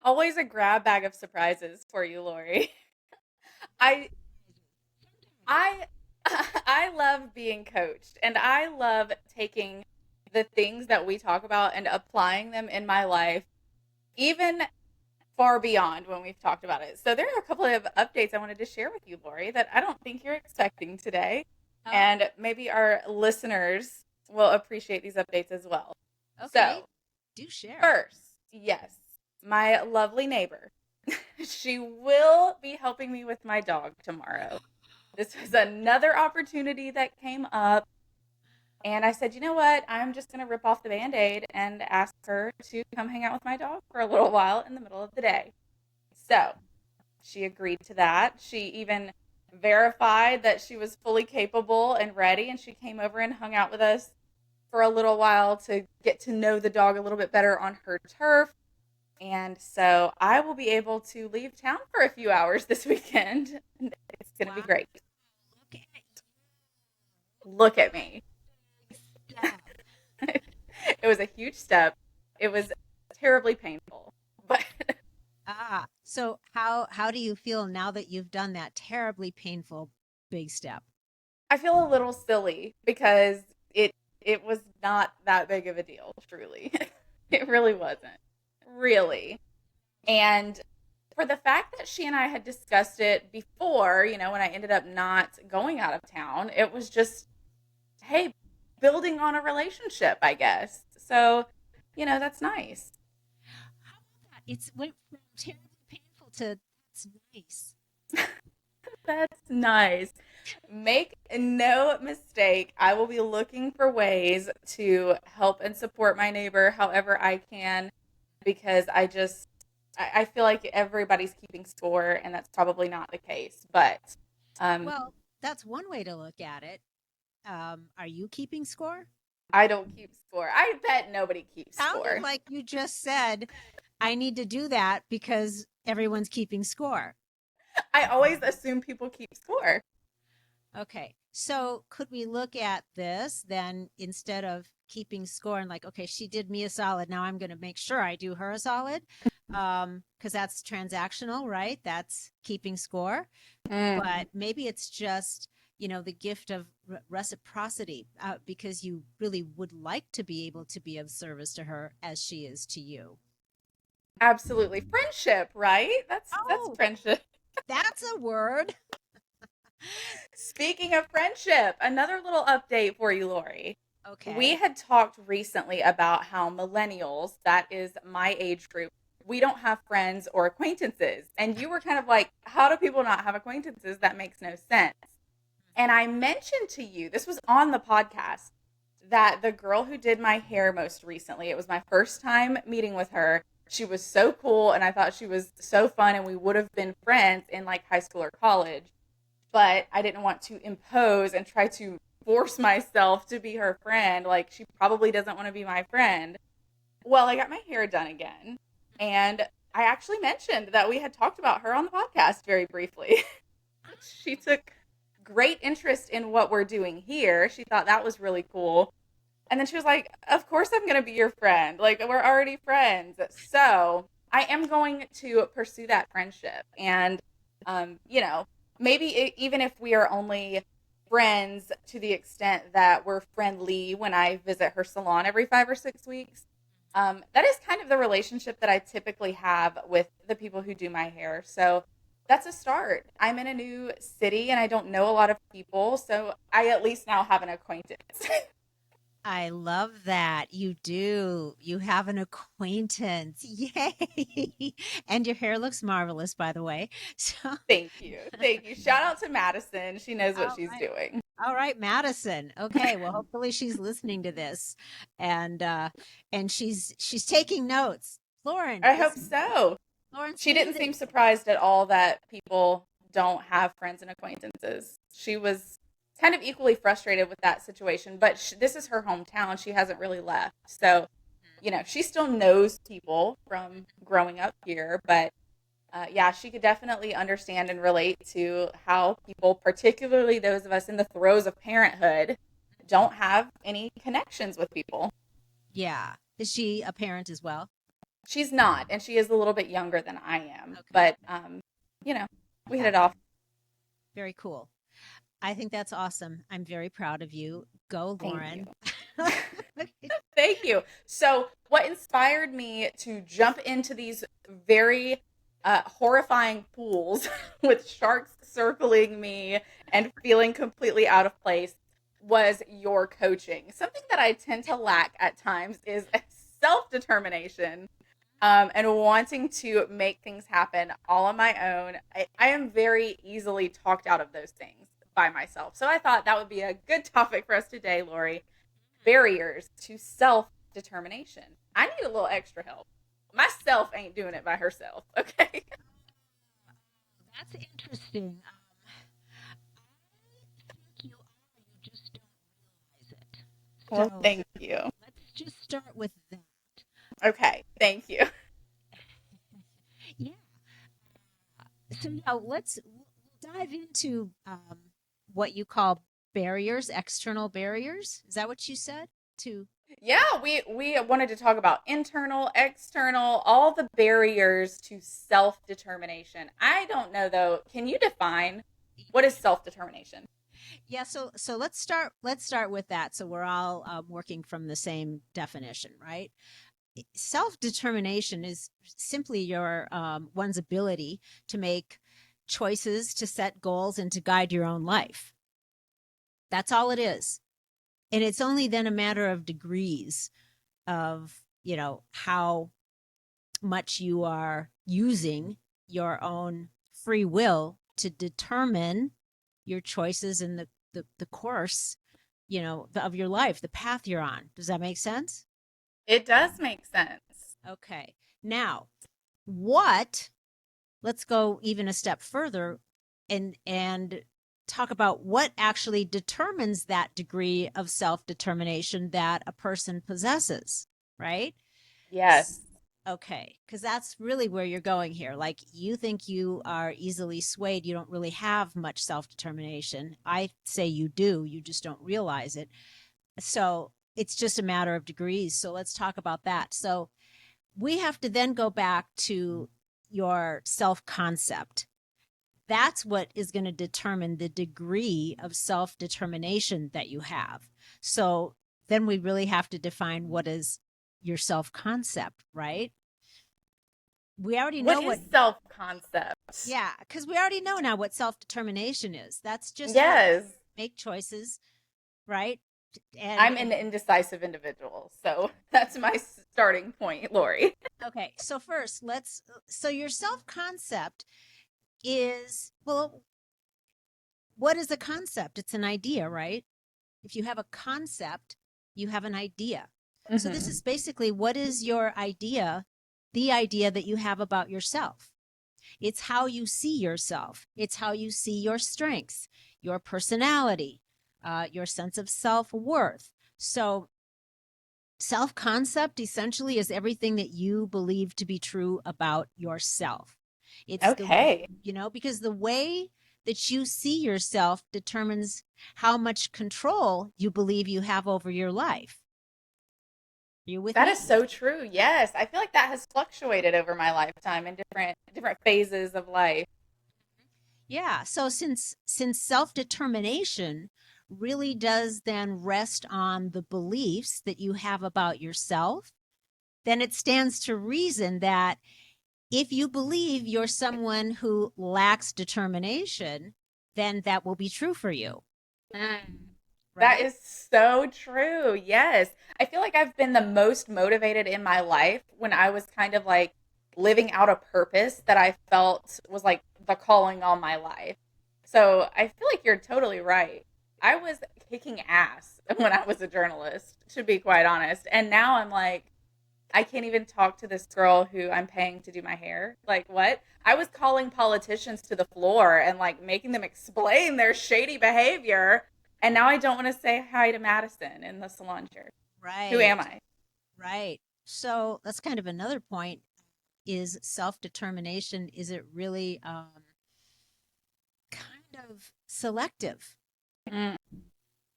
Always a grab bag of surprises for you, Lori. I I I love being coached and I love taking the things that we talk about and applying them in my life even far beyond when we've talked about it. So there are a couple of updates I wanted to share with you, Lori, that I don't think you're expecting today. Oh, And maybe our listeners will appreciate these updates as well. okay. So, Do share. first, yes, my lovely neighbor. She will be helping me with my dog tomorrow. This was another opportunity that came up. And I said, you know what? I'm just going to rip off the band aid and ask her to come hang out with my dog for a little while in the middle of the day. So she agreed to that. She even verified that she was fully capable and ready. And she came over and hung out with us for a little while to get to know the dog a little bit better on her turf. And so I will be able to leave town for a few hours this weekend. It's going to be Wow. great. Look at Look at me. that. It was a huge step. It was terribly painful, but So how do you feel now that you've done that terribly painful big step? I feel a little silly because it was not that big of a deal, truly. It really wasn't. Really. And for the fact that she and I had discussed it before, when I ended up not going out of town, it was just, hey, building on a relationship, I guess. So, that's nice. How about that? It's went from terribly painful to that's nice. That's nice. Make no mistake, I will be looking for ways to help and support my neighbor however I can because I feel like everybody's keeping score and that's probably not the case. But um, Well, that's one way to look at it. Are you keeping score? I don't keep score. I bet nobody keeps Sounded score. like you just said, I need to do that because everyone's keeping score. I always assume people keep score. Okay. So could we look at this then instead of keeping score and like, okay, she did me a solid. Now I'm going to make sure I do her a solid. Because that's transactional, right? That's keeping score. Mm, But maybe it's just, the gift of reciprocity because you really would like to be able to be of service to her as she is to you. absolutely. Friendship, right? That's Oh, friendship. that's a word. Speaking of friendship, another little update for you, Lori. We Okay. had talked recently about how millennials, that is my age group, we don't have friends or acquaintances. And you were kind of like, how do people not have acquaintances? That makes no sense. And I mentioned to you, this was on the podcast, that the girl who did my hair most recently, it was my first time meeting with her. She was so cool and I thought she was so fun and we would have been friends in like high school or college, but I didn't want to impose and try to force myself to be her friend. Like, she probably doesn't want to be my friend. Well, I got my hair done again. And I actually mentioned that we had talked about her on the podcast very briefly. She took great interest in what we're doing here. She thought that was really cool. And then she was like, of course I'm going to be your friend. Like, we're already friends. So I am going to pursue that friendship. And, you know, maybe even if we are only friends to the extent that we're friendly when I visit her salon every 5 or 6 weeks, that is kind of the relationship that I typically have with the people who do my hair. So that's a start. I'm in a new city and I don't know a lot of people. So I at least now have an acquaintance. I love that. You do. You have an acquaintance. Yay. And your hair looks marvelous, by the way. So, Thank you. Thank you. Shout out to Madison. She knows what all she's right. doing. All right, Madison. Okay, well, hopefully she's listening to this and she's taking notes. I hope so. Lauren, She say didn't that. seem surprised at all that people don't have friends and acquaintances. She was kind of equally frustrated with that situation, but this is her hometown. She hasn't really left. So, she still knows people from growing up here, but yeah, she could definitely understand and relate to how people, particularly those of us in the throes of parenthood, don't have any connections with people. Yeah. Is she a parent as well? She's not, and she is a little bit younger than I am, Okay. but you know, we hit Yeah. it off. Very cool. I think that's awesome. I'm very proud of you. Go, Thank you. Lauren. Thank you. So, what inspired me to jump into these very horrifying pools with sharks circling me and feeling completely out of place was your coaching. Something that I tend to lack at times is self determination, and wanting to make things happen all on my own. I am very easily talked out of those things by myself. So, I thought that would be a good topic for us today, Loree. Barriers to self determination. I need a little extra help. Myself ain't doing it by herself. Okay. That's interesting. I think you are, you just don't realize it. Well, So thank you. let's just start with that. Okay. Thank you. Yeah. So now we'll dive into what you call barriers, external barriers. Is that what you said? To Yeah, we wanted to talk about internal, external, all the barriers to self determination. I don't know though. Can you define what is self determination? Yeah, so let's start with that. So we're all working from the same definition, right? Self-determination is simply your one's ability to make choices, to set goals, and to guide your own life. That's all it is. And it's only then a matter of degrees of, how much you are using your own free will to determine your choices and the course, of your life, the path you're on. Does that make sense? It does make sense. Okay. Now, what let's go even a step further and talk about what actually determines that degree of self-determination that a person possesses, right? Yes. Okay, because that's really where you're going here. Like, you think you are easily swayed, you don't really have much self-determination. I say you do, you just don't realize it. So it's just a matter of degrees. So let's talk about that. So we have to then go back to your self concept. That's what is going to determine the degree of self determination that you have. So then we really have to define what is your self concept, right? We already What know is what, self concept? yeah, because we already know now what self determination is. That's just your Yes. make choices, right? I'm And an indecisive individual. So that's my starting point, Loree. okay, so first, so your self concept is, well, what is a concept? It's an idea, right? If you have a concept, you have an idea. So this Hmm. is basically, what is your idea, the idea that you have about yourself? It's how you see yourself. It's how you see your strengths, your personality, your sense of self-worth. So self-concept essentially is everything that you believe to be true about yourself. It's Okay. because the way that you see yourself determines how much control you believe you have over your life. Are you with That me? is so true. Yes. I feel like that has fluctuated over my lifetime in different phases of life. Yeah. So since self-determination really does then rest on the beliefs that you have about yourself, then it stands to reason that if you believe you're someone who lacks determination, then that will be true for you, Mm. That right? is so true. Yes. I feel like I've been the most motivated in my life when I was kind of like living out a purpose that I felt was like the calling on my life. So I feel like you're totally right. I was kicking ass when I was a journalist, to be quite honest. And now I'm like, I can't even talk to this girl who I'm paying to do my hair. Like, what? I was calling politicians to the floor and like making them explain their shady behavior. And now I don't want to say hi to Madison in the salon chair. Who am Right. I? Right. So that's kind of another point, is self-determination, is it really kind of selective? Mm,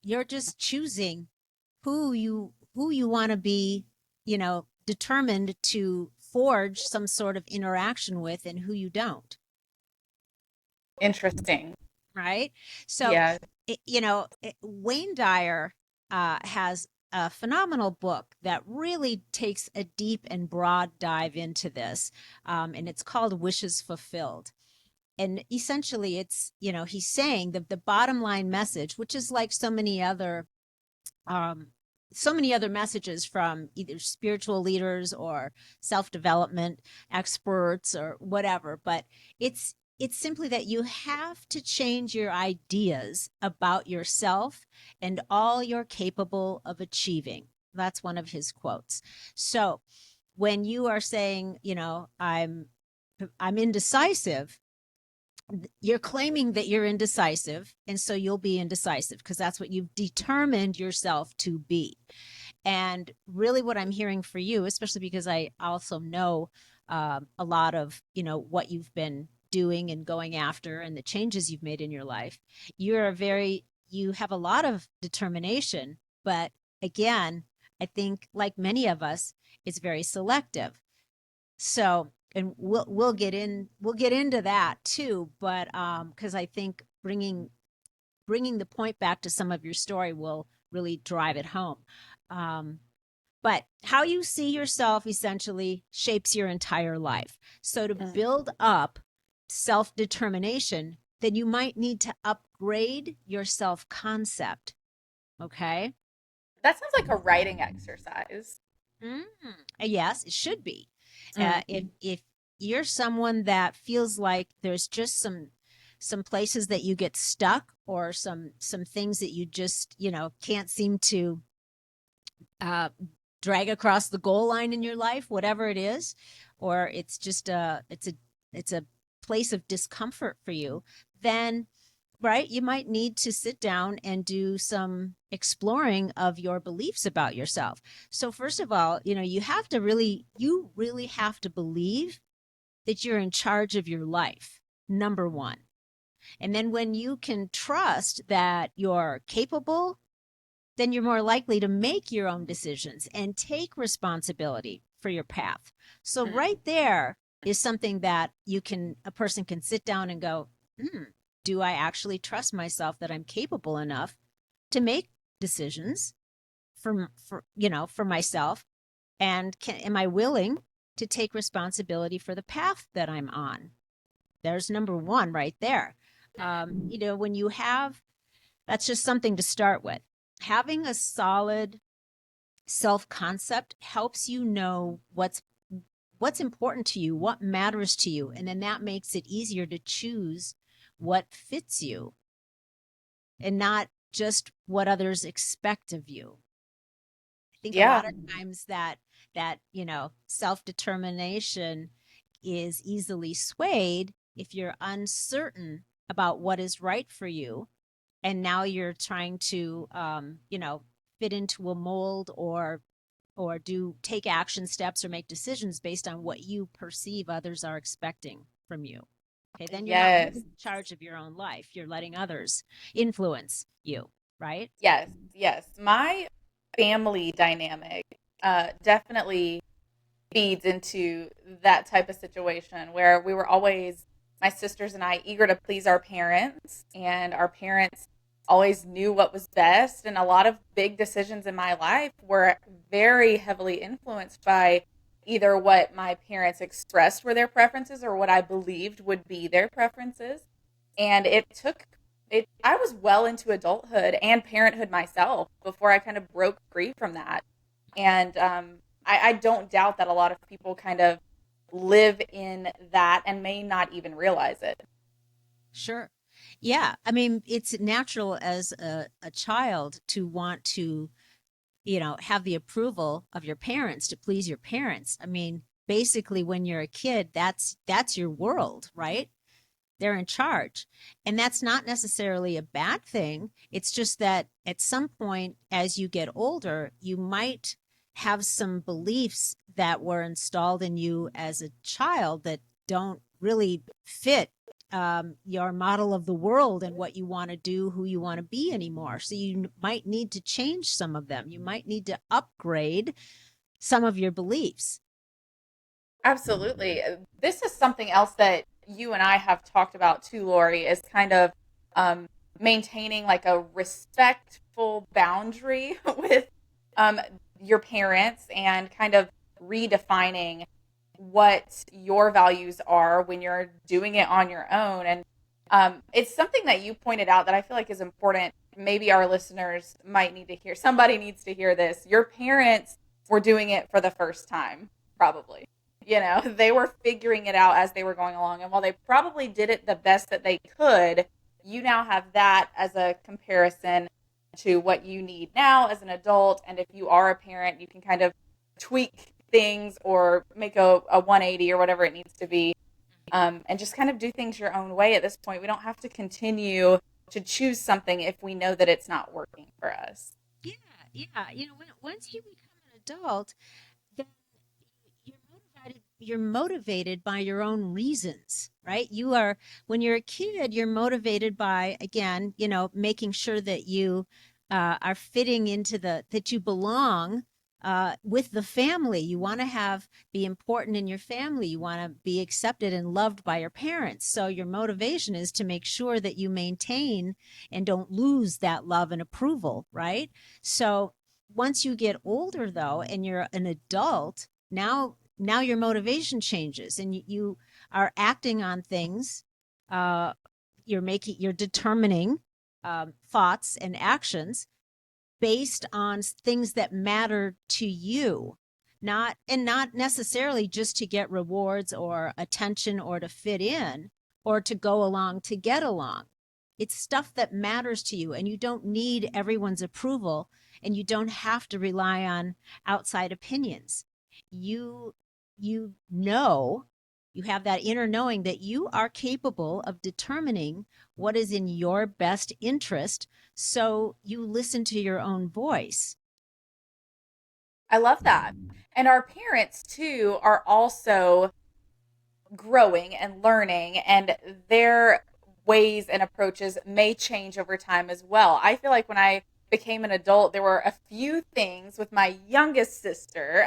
You're just choosing who you want to be, determined to forge some sort of interaction with and who you don't. Interesting. Right. So, Yeah. Wayne Dyer has a phenomenal book that really takes a deep and broad dive into this. And it's called Wishes Fulfilled. And essentially he's saying that the bottom line message, which is like um, so many other messages from either spiritual leaders or self-development experts or whatever, but it's simply that you have to change your ideas about yourself and all you're capable of achieving. That's one of his quotes. So when you are saying, I'm indecisive, you're claiming that you're indecisive, and so you'll be indecisive because that's what you've determined yourself to be. And really what I'm hearing for you, especially because I also know a lot of what you've been doing and going after and the changes you've made in your life, you have a lot of determination, but again, I think like many of us, it's very selective. So, and we'll get into that too, but because I think bringing the point back to some of your story will really drive it home. Um, but how you see yourself essentially shapes your entire life. So to Mm. build up self-determination, then you might need to upgrade your self-concept. Okay. That sounds like a writing exercise. Mm, yes, it should be. Mm. If you're someone that feels like there's just some places that you get stuck, or some things that you just can't seem to uh, drag across the goal line in your life, whatever it is, or it's just it's a place of discomfort for you, then right, you might need to sit down and do some exploring of your beliefs about yourself. So first of all, you really have to believe that you're in charge of your life, number one. And then when you can trust that you're capable, then you're more likely to make your own decisions and take responsibility for your path. So Mm. right there is something that a person can sit down and go, do I actually trust myself that I'm capable enough to make decisions for myself? And am I willing to take responsibility for the path that I'm on? There's number one right there. When you have, that's just something to start with. Having a solid self concept helps you know what's important to you, what matters to you, and then that makes it easier to choose what fits you and not just what others expect of you. I think a Yeah. lot of times that self-determination is easily swayed if you're uncertain about what is right for you, and now you're trying to fit into a mold, or do take action steps or make decisions based on what you perceive others are expecting from you. Okay, then you're not really Yes. in charge of your own life. You're letting others influence you, right? Yes. Yes. My family dynamic definitely feeds into that type of situation where we were always, my sisters and I, eager to please our parents, and our parents always knew what was best. And a lot of big decisions in my life were very heavily influenced by either what my parents expressed were their preferences or what I believed would be their preferences. And I was well into adulthood and parenthood myself before I kind of broke free from that. And I don't doubt that a lot of people kind of live in that and may not even realize it. Sure. Yeah. I mean, it's natural as a child to want to, have the approval of your parents, to please your parents. I mean, basically when you're a kid, that's your world, right? They're in charge. And that's not necessarily a bad thing. It's just that at some point, as you get older, you might have some beliefs that were installed in you as a child that don't really fit your model of the world and what you want to do, who you want to be anymore. So you might need to change some of them. You might need to upgrade some of your beliefs. Absolutely. This is something else that you and I have talked about too, Lori, is kind of um, maintaining like a respectful boundary with um, your parents and kind of redefining what your values are when you're doing it on your own. And it's something that you pointed out that I feel like is important. Maybe our listeners might need to hear. Somebody needs to hear this. Your parents were doing it for the first time, probably. They were figuring it out as they were going along. And while they probably did it the best that they could, you now have that as a comparison to what you need now as an adult. And if you are a parent, you can kind of tweak things or make a 180 or whatever it needs to be, and just kind of do things your own way at this point. We don't have to continue to choose something if we know that it's not working for us. Yeah, yeah. Once you become an adult, then you're motivated by your own reasons, right? When you're a kid, you're motivated by, again, making sure that you are fitting into that you belong with the family. You want to be important in your family. You want to be accepted and loved by your parents. So your motivation is to make sure that you maintain and don't lose that love and approval, right? So once you get older, though, and you're an adult, now your motivation changes, and you are acting on things. uh, you're determining thoughts and actions based on things that matter to you, not necessarily just to get rewards or attention or to fit in or to go along to get along. It's stuff that matters to you, and you don't need everyone's approval, and you don't have to rely on outside opinions. You you know you have that inner knowing that you are capable of determining what is in your best interest, so you listen to your own voice. I love that. And our parents, too, are also growing and learning, and their ways and approaches may change over time as well. I feel like when I became an adult, there were a few things with my youngest sister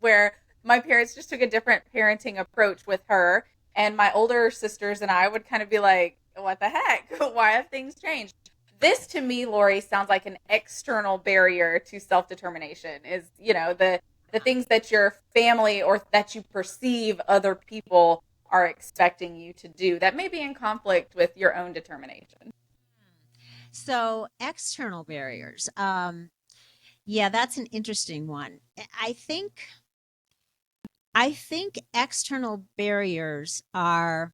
where my parents just took a different parenting approach with her. And my older sisters and I would kind of be like, what the heck? Why have things changed? This to me, Lori, sounds like an external barrier to self determination is, the things that your family or that you perceive other people are expecting you to do that may be in conflict with your own determination. So external barriers, yeah, that's an interesting one. I think external barriers are,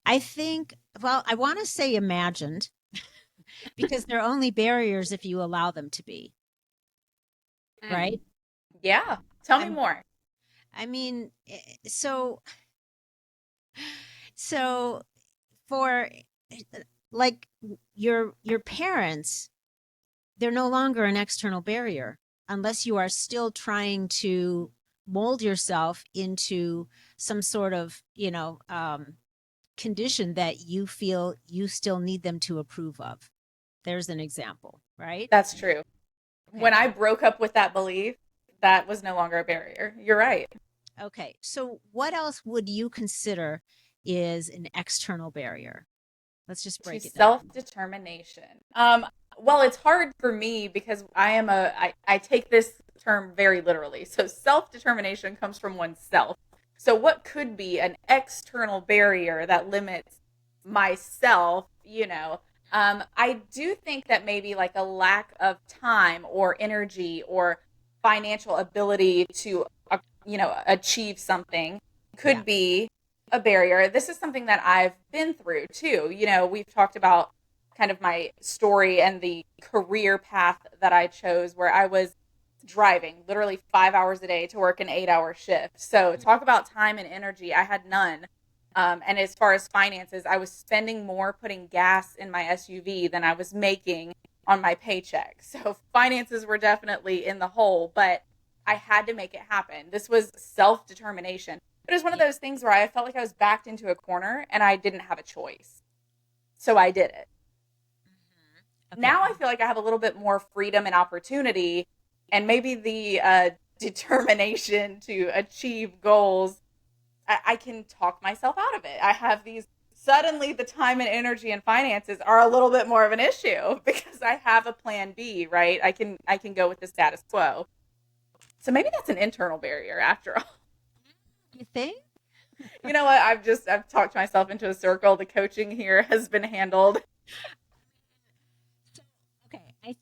I think, well, I want to say imagined, because they're only barriers if you allow them to be, Mm. right? Yeah. Tell me I'm, more. I mean, so for like your parents, they're no longer an external barrier unless you are still trying to mold yourself into some sort of, condition that you feel you still need them to approve of. There's an example, right? That's true. When Okay. I broke up with that belief, that was no longer a barrier. You're right. Okay. So what else would you consider is an external barrier? Let's just To break it down. self-determination. Well, it's hard for me because I take this term very literally. So self-determination comes from oneself. So what could be an external barrier that limits myself, I do think that maybe like a lack of time or energy or financial ability to achieve something Yeah. could be a barrier. This is something that I've been through too. We've talked about kind of my story and the career path that I chose where I was driving literally 5 hours a day to work an 8 hour shift. So, talk about time and energy. I had none. And as far as finances, I was spending more putting gas in my SUV than I was making on my paycheck. So, finances were definitely in the hole, but I had to make it happen. This was self determination. But it was one of Yeah. those things where I felt like I was backed into a corner and I didn't have a choice. So I did it. Mhm. Okay. Now I feel like I have a little bit more freedom and opportunity, and maybe the determination to achieve goals, I can talk myself out of it. I have these, suddenly the time and energy and finances are a little bit more of an issue because I have a plan B, right? I can go with the status quo. So maybe that's an internal barrier after all. You think? You know what? I've talked myself into a circle. The coaching here has been handled. So, okay, I think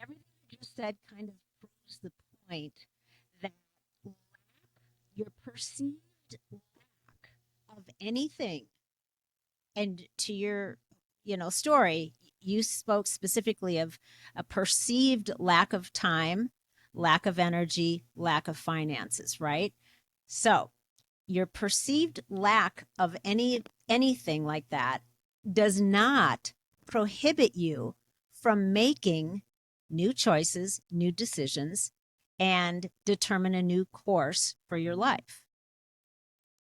everything you just said kind of proves the point that lack, your perceived lack of anything, and to your, story, you spoke specifically of a perceived lack of time, lack of energy, lack of finances, right? So, your perceived lack of anything like that does not prohibit you from making new choices, new decisions, and determine a new course for your life.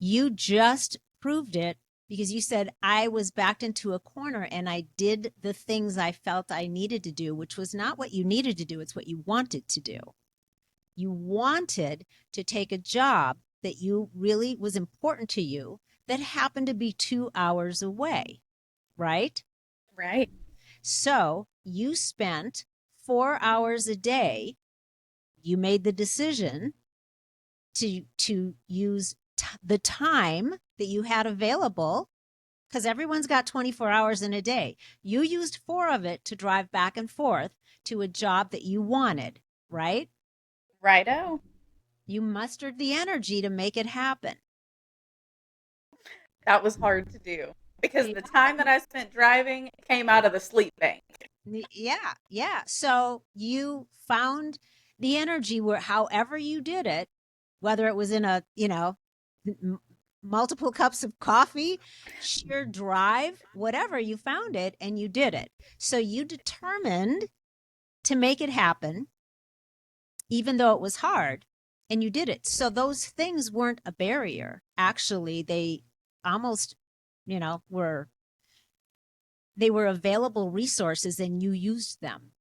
You just proved it because you said, I was backed into a corner and I did the things I felt I needed to do, which was not what you needed to do. It's what you wanted to do. You wanted to take a job that you really was important to you that happened to be 2 hours away, right? Right. So you spent 4 hours a day. You made the decision to use the time that you had available, because everyone's got 24 hours in a day. You used 4 of it to drive back and forth to a job that you wanted, right? Righto. You mustered the energy to make it happen. That was hard to do because Yeah. the time that I spent driving came out of the sleep bank. Yeah, yeah. So you found the energy where, however you did it, whether it was in a, multiple cups of coffee, sheer drive, whatever, you found it and you did it. So you determined to make it happen, even though it was hard, and you did it. So those things weren't a barrier. Actually, they almost, were they were available resources and you used them.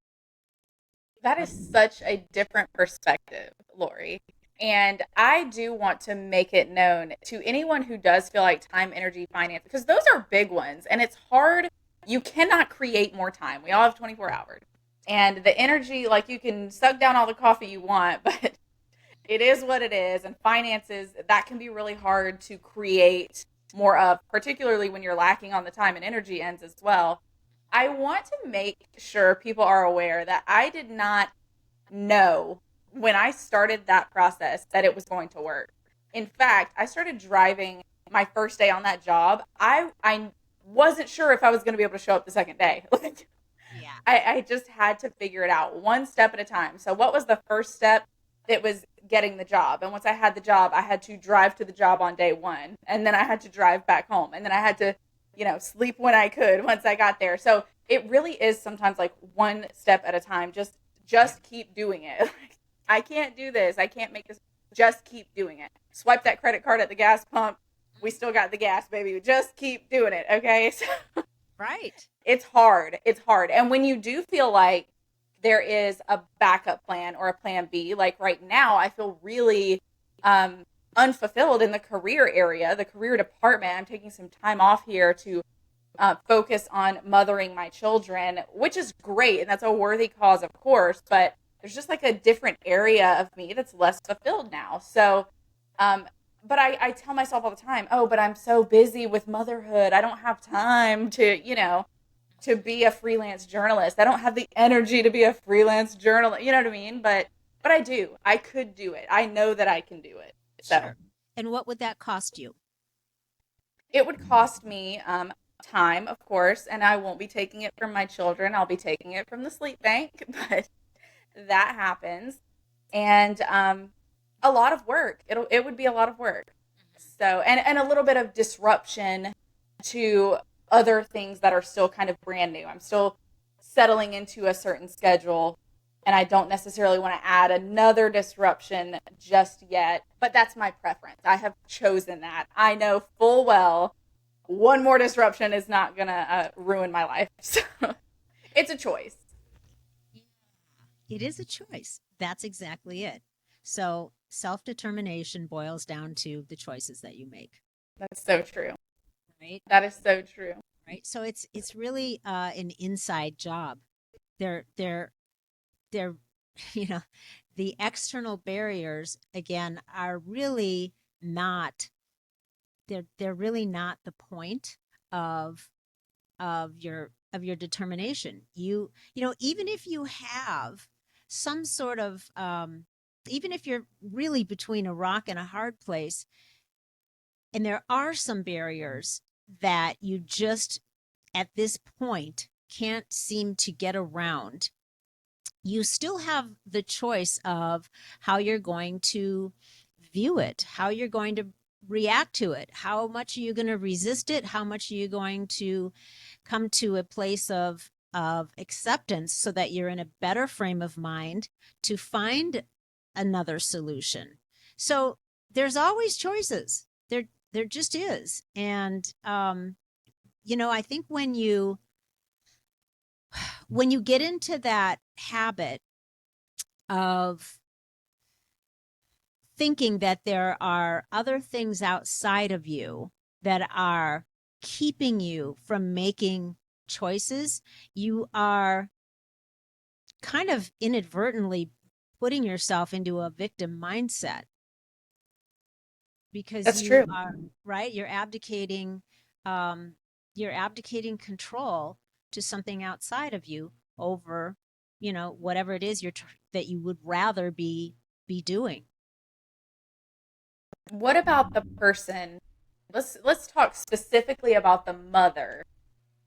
That is such a different perspective, Loree. And I do want to make it known to anyone who does feel like time, energy, finance, because those are big ones. And it's hard. You cannot create more time. We all have 24 hours. And the energy, like you can suck down all the coffee you want, but it is what it is. And finances, that can be really hard to create more of, particularly when you're lacking on the time and energy ends as well. I want to make sure people are aware that I did not know when I started that process that it was going to work. In fact, I started driving my first day on that job. I wasn't sure if I was going to be able to show up the second day. Like, Yeah. I just had to figure it out one step at a time. So what was the first step? It was getting the job. And once I had the job, I had to drive to the job on day one. And then I had to drive back home. And then I had to, sleep when I could once I got there. So it really is sometimes like one step at a time. Just keep doing it. I can't do this. I can't make this. Just keep doing it. Swipe that credit card at the gas pump. We still got the gas, baby. Just keep doing it. Okay. So Right. it's hard. It's hard. And when you do feel like there is a backup plan or a plan B, like right now, I feel really unfulfilled in the career area, the career department. I'm taking some time off here to focus on mothering my children, which is great. And that's a worthy cause, of course. But there's just like a different area of me that's less fulfilled now. So, but I tell myself all the time, oh, but I'm so busy with motherhood. I don't have time to be a freelance journalist. I don't have the energy to be a freelance journalist. You know what I mean? But I do. I could do it. I know that I can do it. So Sure. And what would that cost you? it would cost me time, of course, and I won't be taking it from my children. I'll be taking it from the sleep bank, but that happens. And a lot of work. It would be a lot of work. So and a little bit of disruption to other things that are still kind of brand new. I'm still settling into a certain schedule and I don't necessarily want to add another disruption just yet, but that's my preference. I have chosen that. I know full well one more disruption is not going to ruin my life. So it's a choice. It is a choice. That's exactly it. So self-determination boils down to the choices that you make, That's so true. right? That is so true. Right. So it's really an inside job. They're they're you know, the external barriers again are really not, they're really not the point of your determination. You know, even if you have some sort of even if you're really between a rock and a hard place, and there are some barriers that you just at this point can't seem to get around, you still have the choice of how you're going to view it, how you're going to react to it, how much are you going to resist it, how much are you going to come to a place of acceptance so that you're in a better frame of mind to find another solution. So there's always choices. There just is. And you know, I think when you get into that habit of thinking that there are other things outside of you that are keeping you from making choices, you are kind of inadvertently putting yourself into a victim mindset because That's true. you are right, um you're abdicating control to something outside of you over, you know, whatever it is that you would rather be doing. What about the person? Let's talk specifically about the mother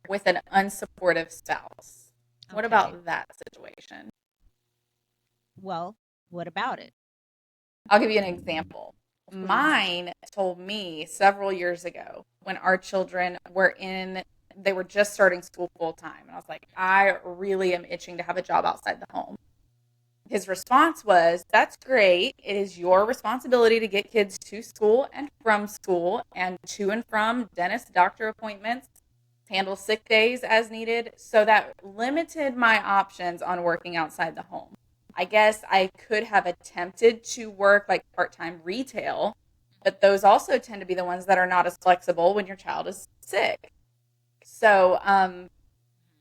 with an unsupportive spouse. What Okay. about that situation? Well, what about it? I'll give you an example. Please. Mine told me several years ago when our children were they were just starting school full time. And I was like, I really am itching to have a job outside the home. His response was, that's great. It is your responsibility to get kids to school and to and from dentist, doctor appointments, handle sick days as needed. So that limited my options on working outside the home. I guess I could have attempted to work like part time retail, but those also tend to be the ones that are not as flexible when your child is sick. So,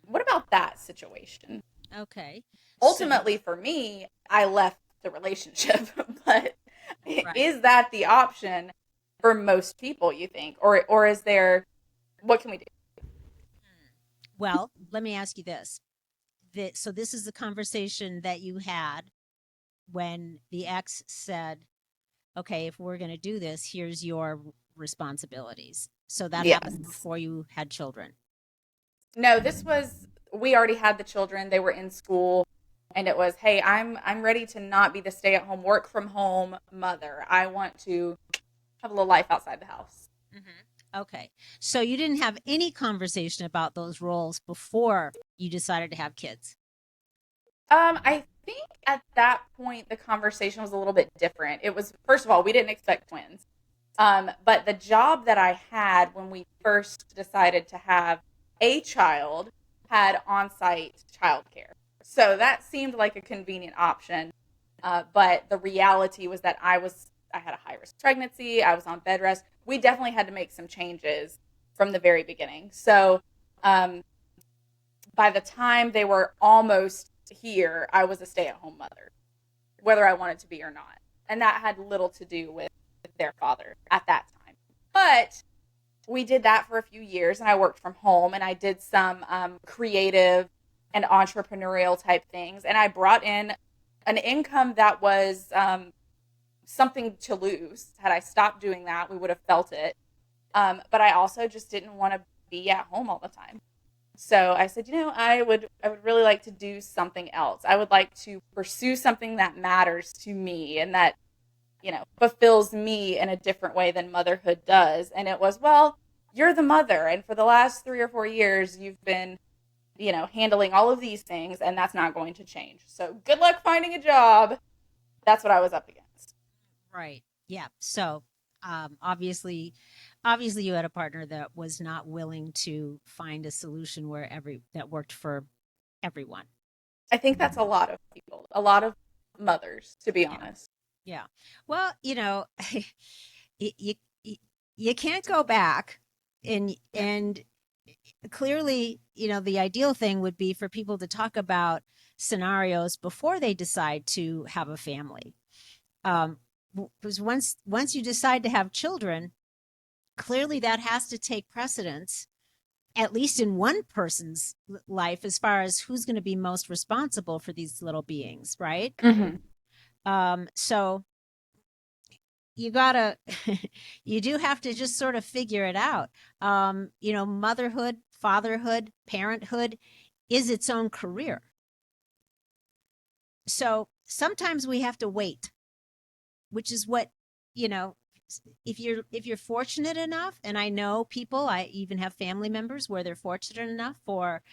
what about that situation? Okay. So, Ultimately, for me, I left the relationship, but right. is that the option for most people, you think? Or is there, what can we do? Well, let me ask you this. So this is the conversation that you had when the ex said, "Okay, if we're going to do this, here's your responsibilities." So that happened Yes. before you had children. No, we already had the children. They were in school and it was, hey, I'm ready to not be the stay-at-home work from home mother. I want to have a little life outside the house. Okay. So you didn't have any conversation about those roles before you decided to have kids. I think at that point the conversation was a little bit different. It was, first of all, we didn't expect twins. But the job that I had when we first decided to have a child had on-site childcare. So that seemed like a convenient option. But the reality was that I had a high risk pregnancy. I was on bed rest. We definitely had to make some changes from the very beginning. So um, by the time they were almost here, I was a stay-at-home mother, whether I wanted to be or not. And that had little to do with their father at that time. But we did that for a few years and I worked from home and I did some creative and entrepreneurial type things. And I brought in an income that was something to lose. Had I stopped doing that, we would have felt it. But I also just didn't want to be at home all the time. So I said, I would really like to do something else. I would like to pursue something that matters to me and that, fulfills me in a different way than motherhood does. And it was, well, you're the mother. And for the last 3 or 4 years, you've been, handling all of these things, and that's not going to change. So good luck finding a job. That's what I was up against. Right. Yeah. So, obviously you had a partner that was not willing to find a solution where that worked for everyone. I think that's a lot of people, a lot of mothers, to be Yeah. honest. Yeah. Well, you, you you can't go back, and clearly, the ideal thing would be for people to talk about scenarios before they decide to have a family. Because once you decide to have children, clearly that has to take precedence, at least in one person's life, as far as who's going to be most responsible for these little beings, right? Hmm. So you gotta you do have to just sort of figure it out. Motherhood, fatherhood, parenthood is its own career. So sometimes we have to wait, which is what, you know, if you're fortunate enough, and I know people, I even have family members where they're fortunate enough for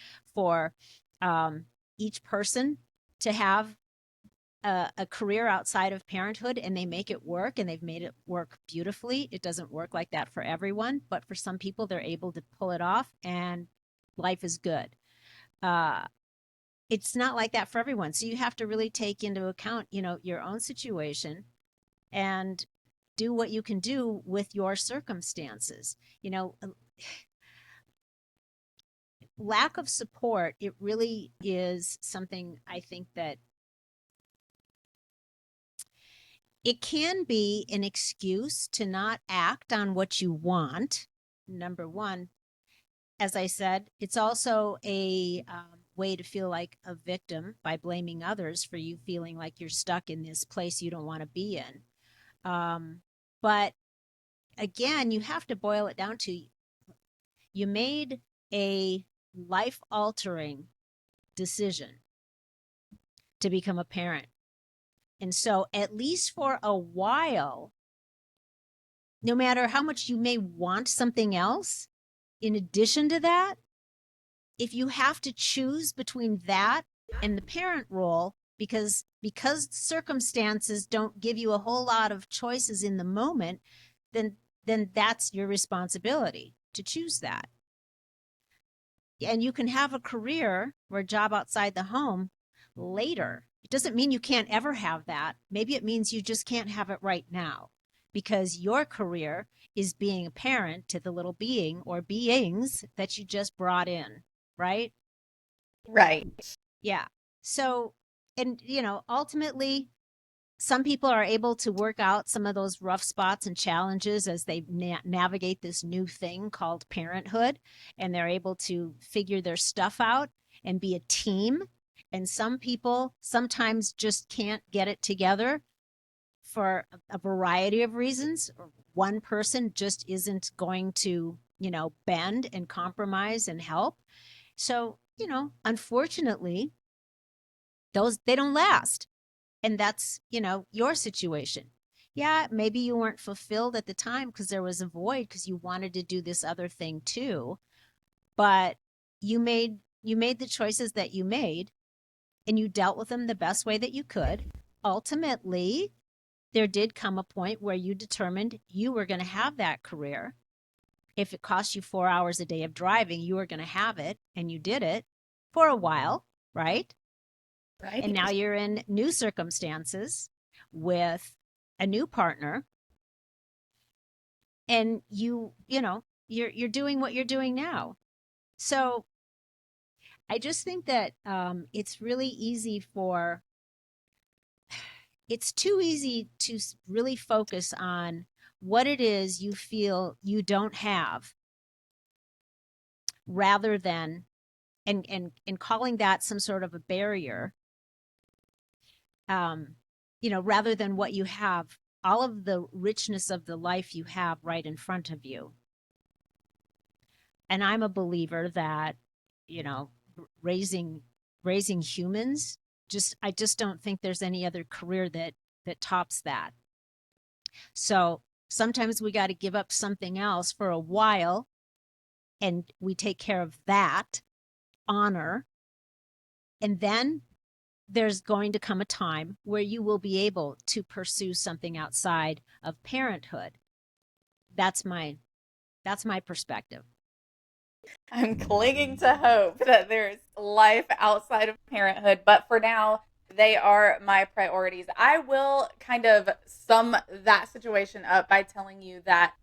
um, each person to have a career outside of parenthood, and they make it work, and they've made it work beautifully. It doesn't work like that for everyone, but for some people, they're able to pull it off, and life is good. Uh, it's not like that for everyone. So you have to really take into account, your own situation, and do what you can do with your circumstances. Lack of support, it really is something I think that it can be an excuse to not act on what you want. Number one, as I said, it's also a way to feel like a victim by blaming others for you feeling like you're stuck in this place you don't want to be in. But again, you have to boil it down to, you made a life altering decision to become a parent. And so, at least for a while, no matter how much you may want something else, in addition to that, if you have to choose between that and the parent role, because circumstances don't give you a whole lot of choices in the moment, then that's your responsibility to choose that. And you can have a career or a job outside the home later. It doesn't mean you can't ever have that. Maybe it means you just can't have it right now, because your career is being a parent to the little being or beings that you just brought in, right? Right. Yeah. So, and ultimately, some people are able to work out some of those rough spots and challenges as they navigate this new thing called parenthood, and they're able to figure their stuff out and be a team. And some people sometimes just can't get it together for a variety of reasons. One person just isn't going to, bend and compromise and help. So, unfortunately, those they don't last. And that's, your situation. Yeah, maybe you weren't fulfilled at the time because there was a void because you wanted to do this other thing too, but you made the choices that you made, and you dealt with them the best way that you could. Ultimately, there did come a point where you determined you were going to have that career. If it cost you 4 hours a day of driving, you were going to have it, and you did it for a while, right? And now Right. you're in new circumstances with a new partner, and you're doing what you're doing now. So I just think that it's really easy for it's too easy to really focus on what it is you feel you don't have, rather than and calling that some sort of a barrier, um, rather than what you have, all of the richness of the life you have right in front of you. And I'm a believer that, you know, raising raising humans, just I just don't think there's any other career that tops that. So sometimes we got to give up something else for a while, and we take care of that honor, and then there's going to come a time where you will be able to pursue something outside of parenthood. That's my that's my perspective. I'm clinging to hope that there's life outside of parenthood. But for now, They are my priorities. I will kind of sum that situation up by telling you that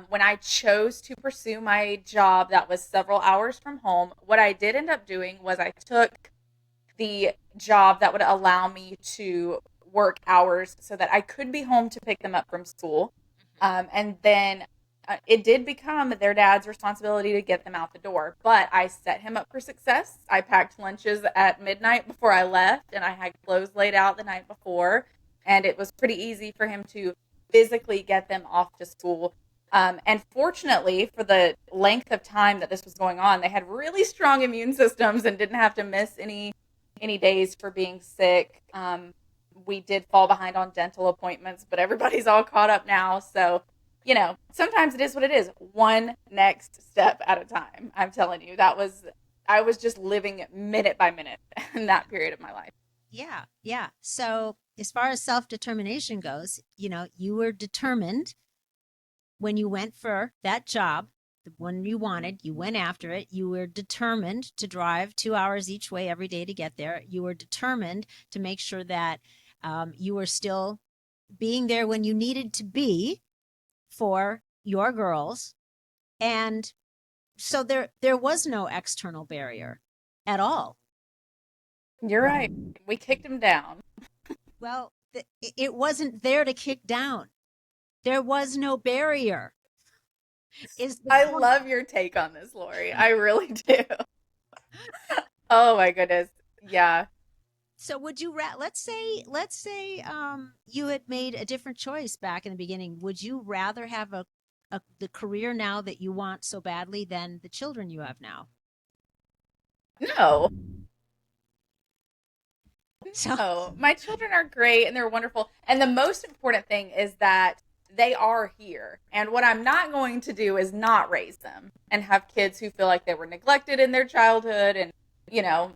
when I chose to pursue my job that was several hours from home, what I did end up doing was I took the job that would allow me to work hours so that I could be home to pick them up from school. And then it did become their dad's responsibility to get them out the door. But I set him up for success. I packed lunches at midnight before I left, and I had clothes laid out the night before. And it was pretty easy for him to physically get them off to school. And fortunately, for the length of time that this was going on, they had really strong immune systems and didn't have to miss any days for being sick. We did fall behind on dental appointments, but everybody's all caught up now. So, sometimes it is what it is. One next step at a time. I'm telling you, I was just living minute by minute in that period of my life. Yeah, yeah. So as far as self-determination goes, you were determined when you went for that job, the one you wanted, you went after it. You were determined to drive 2 hours each way every day to get there. You were determined to make sure that you were still being there when you needed to be for your girls. And so there was no external barrier at all. You're right. We kicked him down. Well, it wasn't there to kick down. There was no barrier. Is the I point. love your take on this, Lori. I really do. Oh my goodness. Yeah. So would you let's say you had made a different choice back in the beginning. Would you rather have the career now that you want so badly than the children you have now? No. So No. My children are great and they're wonderful. And the most important thing is that they are here. And what I'm not going to do is not raise them and have kids who feel like they were neglected in their childhood and, you know,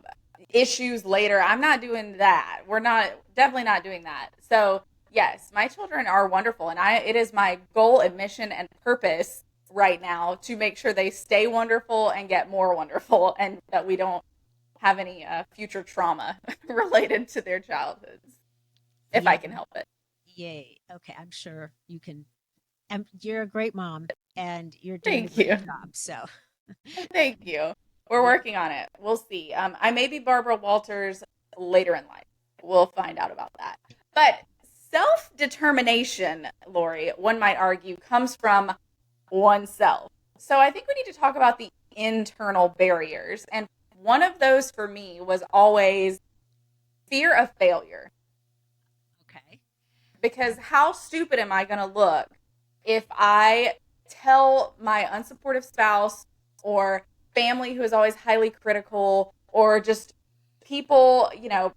issues later. I'm not doing that. We're not definitely not doing that. So, yes, my children are wonderful and it is my goal and mission and purpose right now to make sure they stay wonderful and get more wonderful and that we don't have any future trauma related to their childhoods if I yeah, can help it. yay. Okay, I'm sure you can. You're a great mom and you're doing a Thank you. great job. So Thank you. We're yeah. working on it. We'll see. I may be Barbara Walters later in life. We'll find out about that. But self determination, Lori, one might argue, comes from oneself. So I think we need to talk about the internal barriers. And one of those for me was always fear of failure. Okay. Because how stupid am I going to look if I tell my unsupportive spouse or family who is always highly critical or just people,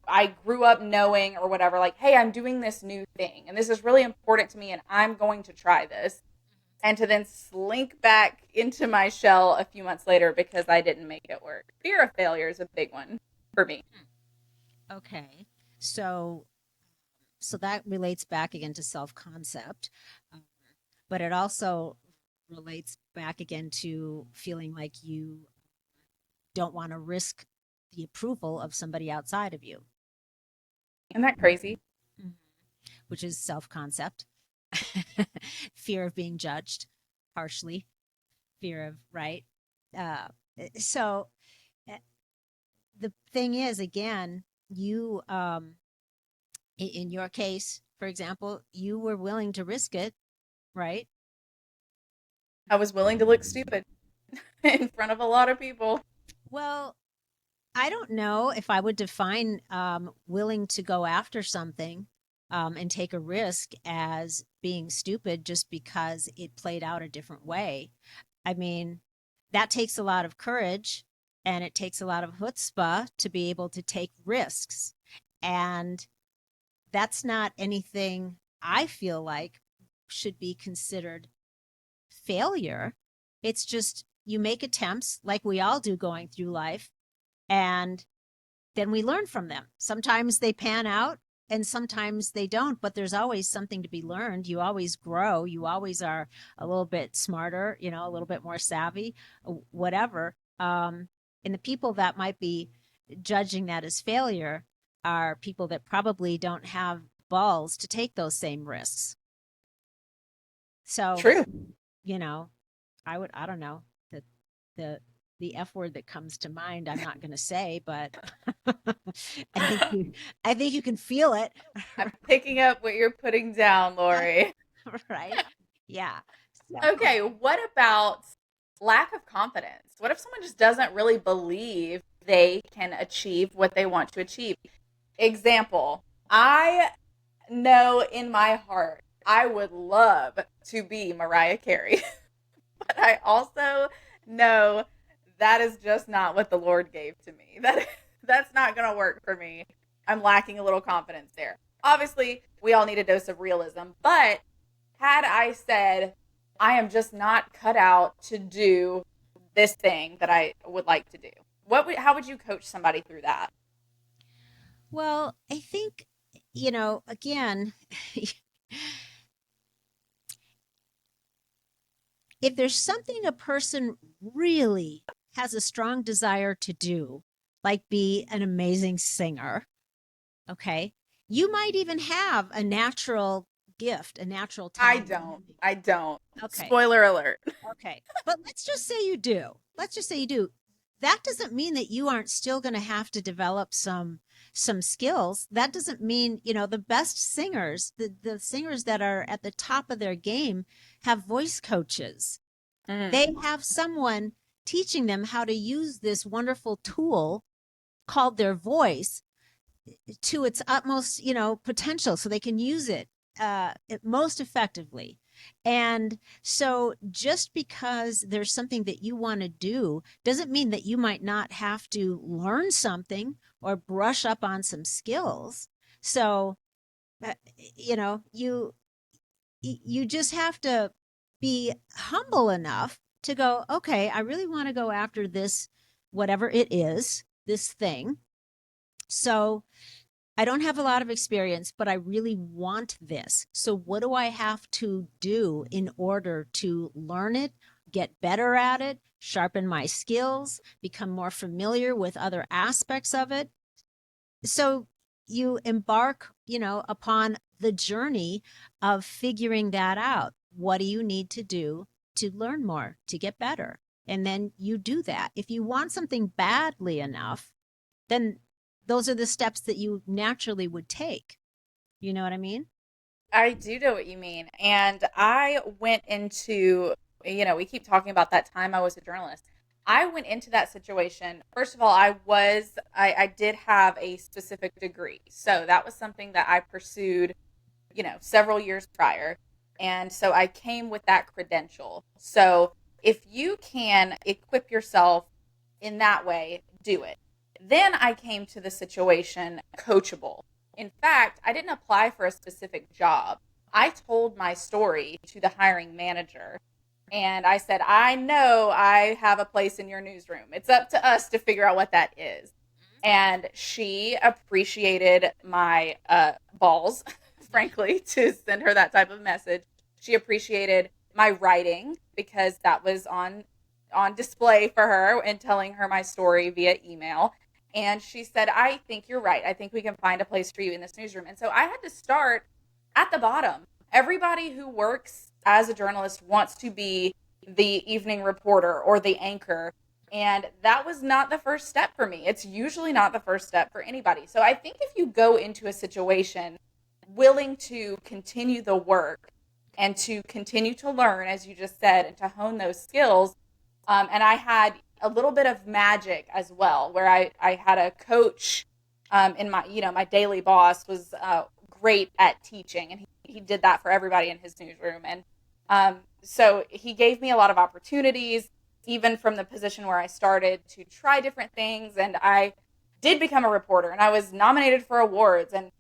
I grew up knowing or whatever, like, hey, I'm doing this new thing and this is really important to me and I'm going to try this. And to then slink back into my shell a few months later because I didn't make it work. Fear of failure is a big one for me. Okay. So so that relates back again to self-concept. Um, but it also relates back again to feeling like you don't want to risk the approval of somebody outside of you. Isn't that crazy? Mhm. Which is self-concept, fear of being judged harshly, fear of, right? Uh, so uh, the thing is, again, you, in your case, for example, you were willing to risk it, right? I was willing to look stupid in front of a lot of people. Well, I don't know if I would define willing to go after something and take a risk as being stupid just because it played out a different way. I mean, that takes a lot of courage and it takes a lot of chutzpah to be able to take risks. And that's not anything I feel like should be considered failure. It's just you make attempts like we all do going through life, and then we learn from them. Sometimes they pan out and sometimes they don't, but there's always something to be learned. You always grow. You always are a little bit smarter, a little bit more savvy, whatever. And the people that might be judging that as failure, are people that probably don't have balls to take those same risks. So, True. you know, I don't know, the the the F word that comes to mind, I'm not going to say, but I think you I think you can feel it. I'm picking up what you're putting down, Loree. Right? Yeah. So, Okay, what about lack of confidence? What if someone just doesn't really believe they can achieve what they want to achieve? Example, I know in my heart I would love to be Mariah Carey, but I also know that is just not what the Lord gave to me. That's not going to work for me. I'm lacking a little confidence there. Obviously, we all need a dose of realism, but had I said I am just not cut out to do this thing that I would like to do, how would you coach somebody through that? well, I think, again, if there's something a person really has a strong desire to do, like be an amazing singer, okay, you might even have a natural gift, a natural I talent. don't. I don't. Okay. Spoiler alert. Okay. But let's just say you do. Let's just say you do. That doesn't mean that you aren't still going to have to develop some skills. That doesn't mean, the best singers, the singers that are at the top of their game have voice coaches. Mm. They have someone teaching them how to use this wonderful tool called their voice to its utmost, potential so they can use it most effectively. And so just because there's something that you want to do doesn't mean that you might not have to learn something or brush up on some skills. So, uh, you know, you you just have to be humble enough to go, okay, I really want to go after this, whatever it is, this thing. So I don't have a lot of experience, but I really want this. So, what do I have to do in order to learn it, get better at it, sharpen my skills, become more familiar with other aspects of it? So, you embark, upon the journey of figuring that out. What do you need to do to learn more, to get better? And then you do that. If you want something badly enough, then those are the steps that you naturally would take. You know what I mean? I do know what you mean. And I went into, we keep talking about that time I was a journalist. I went into that situation. First of all, I did have a specific degree. So that was something that I pursued, several years prior. And so I came with that credential. So if you can equip yourself in that way, do it. Then I came to the situation coachable. In fact, I didn't apply for a specific job. I told my story to the hiring manager. And I said, I know I have a place in your newsroom. It's up to us to figure out what that is. And she appreciated my balls, frankly, to send her that type of message. She appreciated my writing because that was on display for her and telling her my story via email. And she said, I think you're right. I think we can find a place for you in this newsroom. And so I had to start at the bottom. Everybody who works as a journalist wants to be the evening reporter or the anchor. And that was not the first step for me. It's usually not the first step for anybody. So I think if you go into a situation willing to continue the work and to continue to learn, as you just said, and to hone those skills, and I had a little bit of magic as well, where I had a coach in my, my daily boss was great at teaching, and he did that for everybody in his newsroom. And so he gave me a lot of opportunities, even from the position where I started to try different things. And I did become a reporter, and I was nominated for awards. And,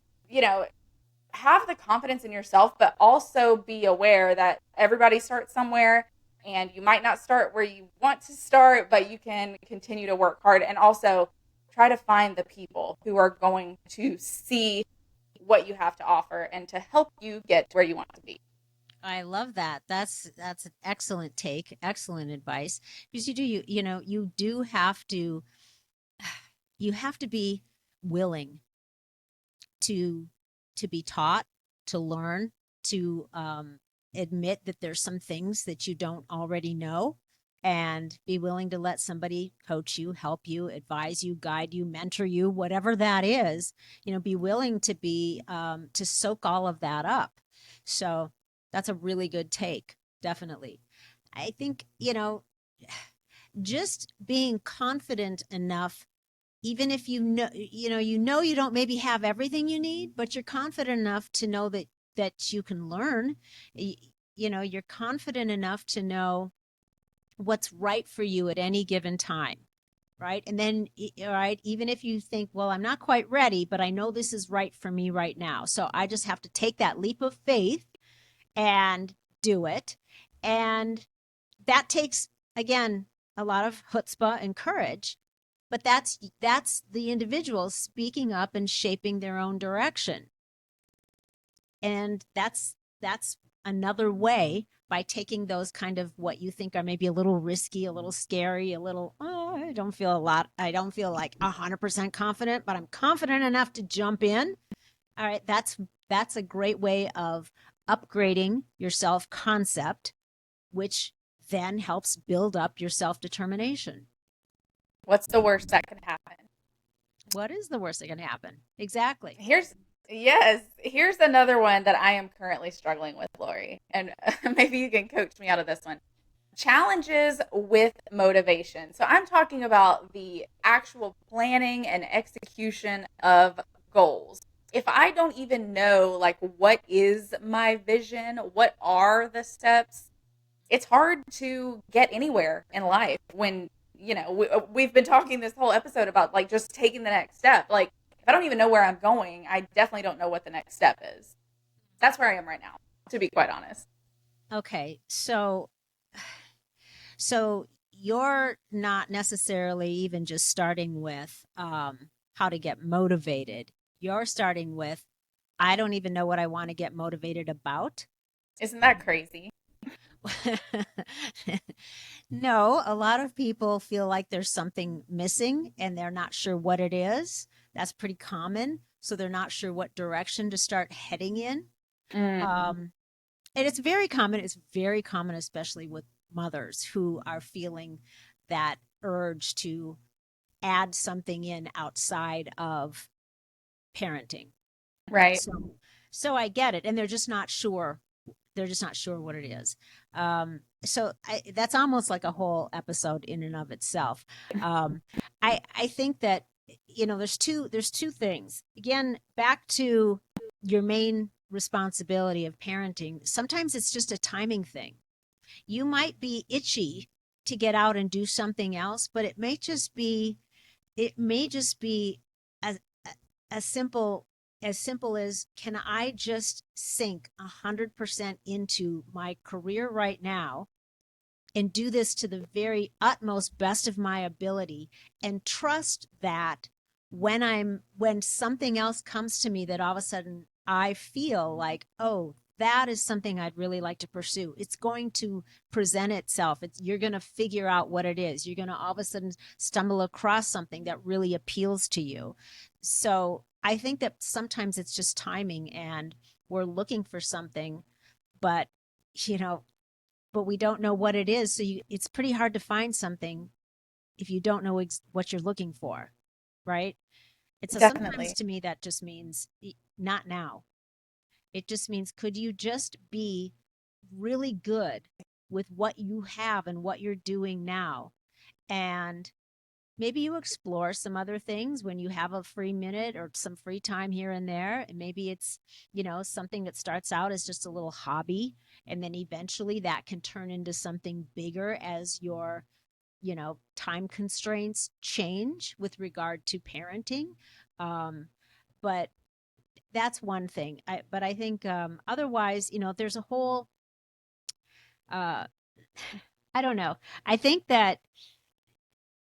have the confidence in yourself, but also be aware that everybody starts somewhere and you might not start where you want to start, but you can continue to work hard and also try to find the people who are going to see what you have to offer and to help you get to where you want to be. I love that. That's an excellent take, excellent advice. Because you do have to be willing. to be taught, to learn, to admit that there's some things that you don't already know, and be willing to let somebody coach you, help you, advise you, guide you, mentor you, whatever that is. Be willing to be to soak all of that up. So that's a really good take, definitely. I think, just being confident enough, even if you don't maybe have everything you need, but you're confident enough to know that you can learn. You're confident enough to know what's right for you at any given time, right? And then, all right, even if you think, well, I'm not quite ready, but I know this is right for me right now, so I just have to take that leap of faith and do it. And that takes, again, a lot of chutzpah and courage, but that's the individual speaking up and shaping their own direction. And that's another way, by taking those kind of what you think are maybe a little risky, a little scary, a little, oh, I don't feel like 100% confident, but I'm confident enough to jump in. All right, that's a great way of upgrading your self concept, which then helps build up your self determination. What's the worst that could happen? What is the worst that can happen? Exactly. Here's Yes, here's another one that I am currently struggling with, Lori, and maybe you can coach me out of this one. Challenges with motivation. So I'm talking about the actual planning and execution of goals. If I don't even know like what is my vision, what are the steps, it's hard to get anywhere in life when, we've been talking this whole episode about like just taking the next step. Like if I don't even know where I'm going, I definitely don't know what the next step is. That's where I am right now, to be quite honest. Okay. So you're not necessarily even just starting with how to get motivated. You're starting with, I don't even know what I want to get motivated about. Isn't that crazy? No, a lot of people feel like there's something missing and they're not sure what it is. That's pretty common. So they're not sure what direction to start heading in. Mm, Um, and it's very common. It's very common, especially with mothers who are feeling that urge to add something in outside of parenting. right. So I get it. And they're just not sure. They're just not sure what it is. That's almost like a whole episode in and of itself. Um, I think that, there's two things. Again, back to your main responsibility of parenting. Sometimes it's just a timing thing. You might be itchy to get out and do something else, but it may just be as as simple as, can I just sink 100% into my career right now and do this to the very utmost best of my ability, and trust that when something else comes to me, that all of a sudden I feel like, oh, that is something I'd really like to pursue. It's going to present itself. You're going to figure out what it is. You're going to all of a sudden stumble across something that really appeals to you. So I think that sometimes it's just timing, and we're looking for something, but you know, but we don't know what it is. So it's pretty hard to find something if you don't know what you're looking for, right? So sometimes Definitely. to me that just means not now. It just means, could you just be really good with what you have and what you're doing now? And maybe you explore some other things when you have a free minute or some free time here and there. And maybe it's, something that starts out as just a little hobby. And then eventually that can turn into something bigger as your, time constraints change with regard to parenting. But that's one thing. But I think otherwise, there's a whole, uh, I don't know. I think that,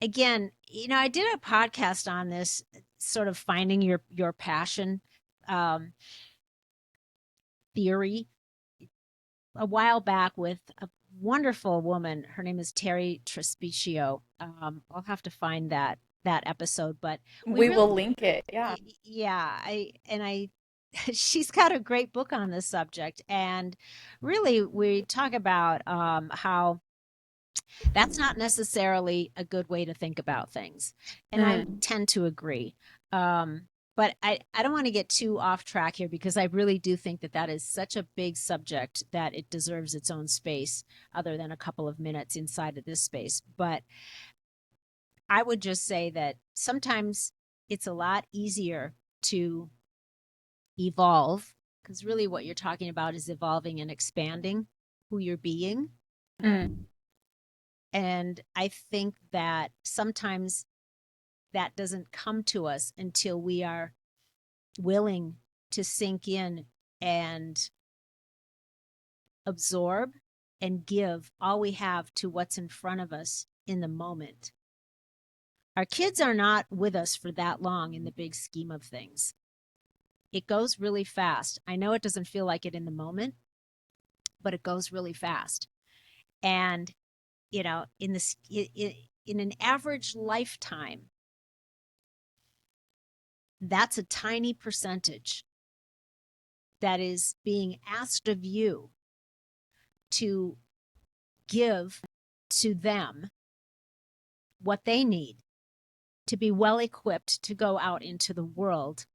again, I did a podcast on this sort of finding your passion um, theory a while back with a wonderful woman. Her name is Terry Trespicio. I'll have to find that that episode, but we We will really, link it. Yeah. yeah, I she's got a great book on this subject, and really we talk about how that's not necessarily a good way to think about things. And I Mm. tend to agree. But I don't want to get too off track here because I really do think that that is such a big subject that it deserves its own space other than a couple of minutes inside of this space. But I would just say that sometimes it's a lot easier to evolve because really what you're talking about is evolving and expanding who you're being. Mm. And I think that sometimes that doesn't come to us until we are willing to sink in and absorb and give all we have to what's in front of us in the moment. Our kids are not with us for that long in the big scheme of things. It goes really fast. I know it doesn't feel like it in the moment, but it goes really fast. And, in an average lifetime, that's a tiny percentage that is being asked of you to give to them what they need to be well equipped to go out into the world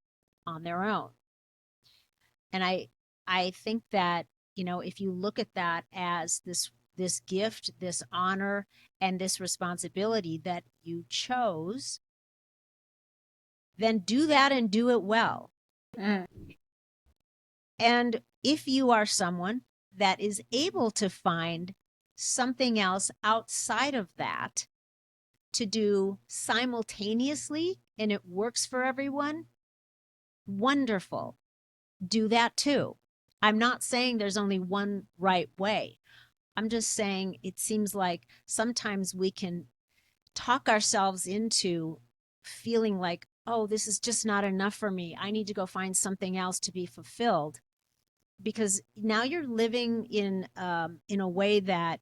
on their own. And I think that, if you look at that as this gift, this honor, and this responsibility that you chose, then do that and do it well. Mm. And if you are someone that is able to find something else outside of that to do simultaneously and it works for everyone, wonderful. Do that too. I'm not saying there's only one right way. I'm just saying it seems like sometimes we can talk ourselves into feeling like, oh, this is just not enough for me. I need to go find something else to be fulfilled. Because now you're living in a way that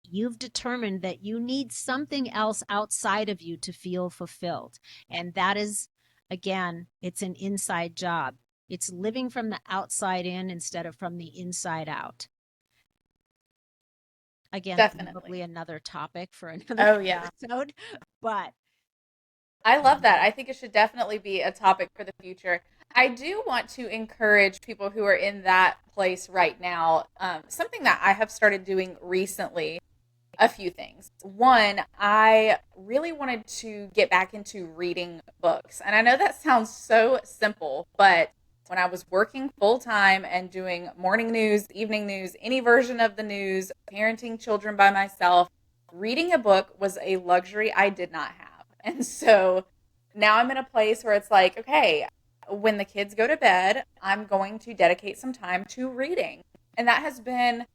you've determined that you need something else outside of you to feel fulfilled. And that is, again, it's an inside job. It's living from the outside in instead of from the inside out. Again, probably Definitely. another topic for another Oh, yeah. episode, but I love that. I think it should definitely be a topic for the future. I do want to encourage people who are in that place right now. Something that I have started doing recently, a few things. One, I really wanted to get back into reading books. And I know that sounds so simple, but when I was working full time and doing morning news, evening news, any version of the news, parenting children by myself, reading a book was a luxury I did not have. And so now I'm in a place where it's like, okay, when the kids go to bed, I'm going to dedicate some time to reading. And that has been,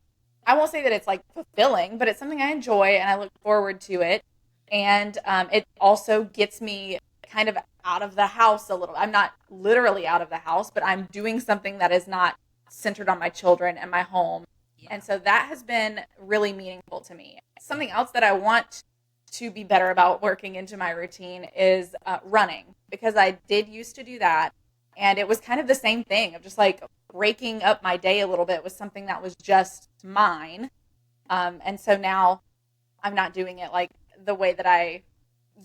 I won't say that it's like fulfilling, but it's something I enjoy and I look forward to it. And it also gets me kind of out of the house a little. I'm not literally out of the house, but I'm doing something that is not centered on my children and my home. yeah. And so that has been really meaningful to me. Something else that I want to be better about working into my routine is running, because I did used to do that. And it was kind of the same thing of just like breaking up my day a little bit was something that was just mine. And so now I'm not doing it like the way that I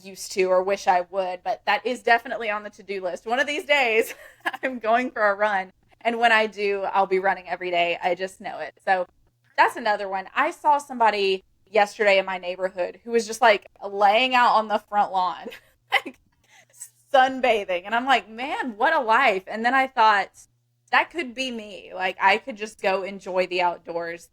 used to or wish I would, but that is definitely on the to-do list. One of these days, I'm going for a run. And when I do, I'll be running every day. I just know it. So that's another one. I saw somebody yesterday in my neighborhood who was just like laying out on the front lawn, like sunbathing. And I'm like, man, what a life. And then I thought, that could be me. Like, I could just go enjoy the outdoors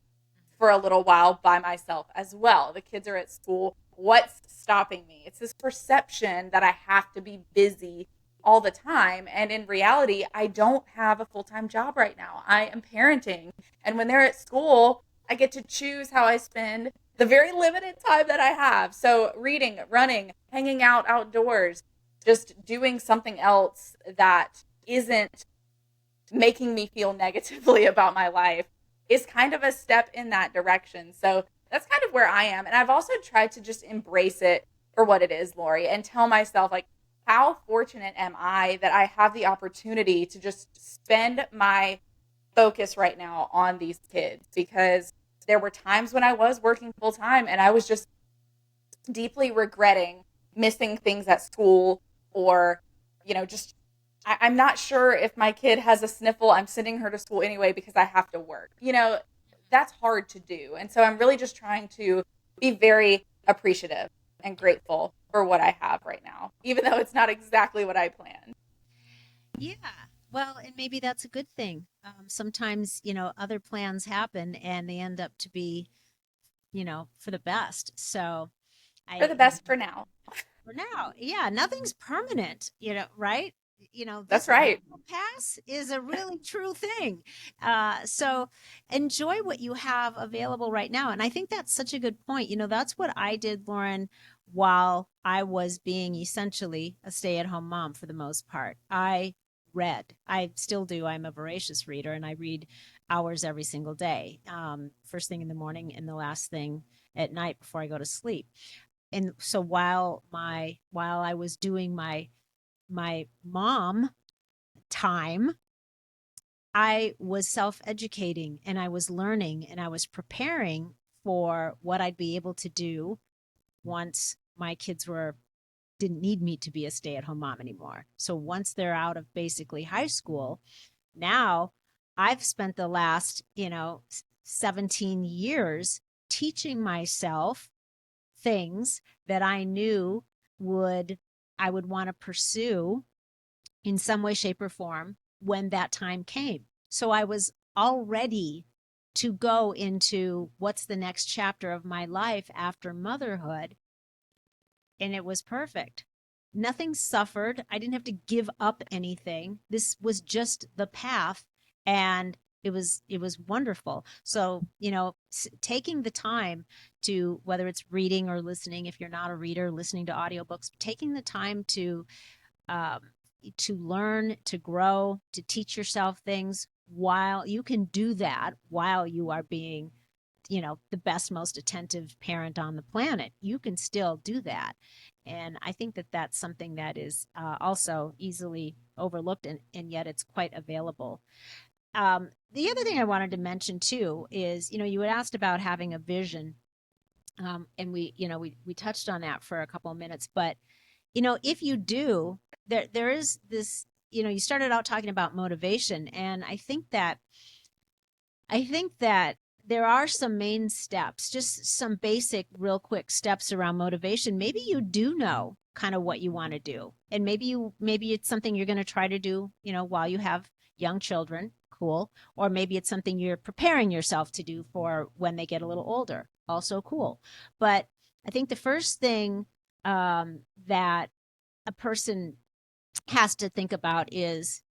for a little while by myself as well. The kids are at school. What's stopping me? It's this perception that I have to be busy all the time. And in reality, I don't have a full time job right now. I am parenting. And when they're at school, I get to choose how I spend the very limited time that I have. So, reading, running, hanging out outdoors, just doing something else that isn't making me feel negatively about my life is kind of a step in that direction. So that's kind of where I am. And I've also tried to just embrace it for what it is, Lori, and tell myself, like, how fortunate am I that I have the opportunity to just spend my focus right now on these kids, because there were times when I was working full time and I was just deeply regretting missing things at school, or, just I'm not sure if my kid has a sniffle. I'm sending her to school anyway because I have to work. That's hard to do. And so I'm really just trying to be very appreciative and grateful for what I have right now, even though it's not exactly what I planned. Yeah. Well, and maybe that's a good thing. Sometimes, other plans happen and they end up to be, for the best. So For the I, best for now. for now, yeah, nothing's permanent, right? That's This right. will pass is a really true thing. So enjoy what you have available right now. And I think that's such a good point. That's what I did, Lauren, while I was being essentially a stay-at-home mom for the most part. I read. I still do. I'm a voracious reader and I read hours every single day. First thing in the morning and the last thing at night before I go to sleep. And so while I was doing my mom time, I was self-educating and I was learning and I was preparing for what I'd be able to do once my kids were didn't need me to be a stay-at-home mom anymore. So once they're out of basically high school, now I've spent the last, 17 years teaching myself things that I knew would I would want to pursue in some way, shape, or form when that time came. So I was all ready to go into what's the next chapter of my life after motherhood. And it was perfect. Nothing suffered. I didn't have to give up anything. This was just the path. And it was wonderful. So, taking the time to, whether it's reading or listening, if you're not a reader, listening to audiobooks, taking the time um, to learn, to grow, to teach yourself things, while you can do that while you are being, the best, most attentive parent on the planet, you can still do that. And I think that that's something that is also easily overlooked, and yet it's quite available. The other thing I wanted to mention too is, you had asked about having a vision. And we touched on that for a couple of minutes, but if you do, there is this, you started out talking about motivation, and I think that there are some main steps, just some basic, real quick steps around motivation. Maybe you do know kind of what you want to do. And maybe it's something you're going to try to do, while you have young children. Cool. Or maybe it's something you're preparing yourself to do for when they get a little older. Also cool. But I think the first thing that a person has to think about is,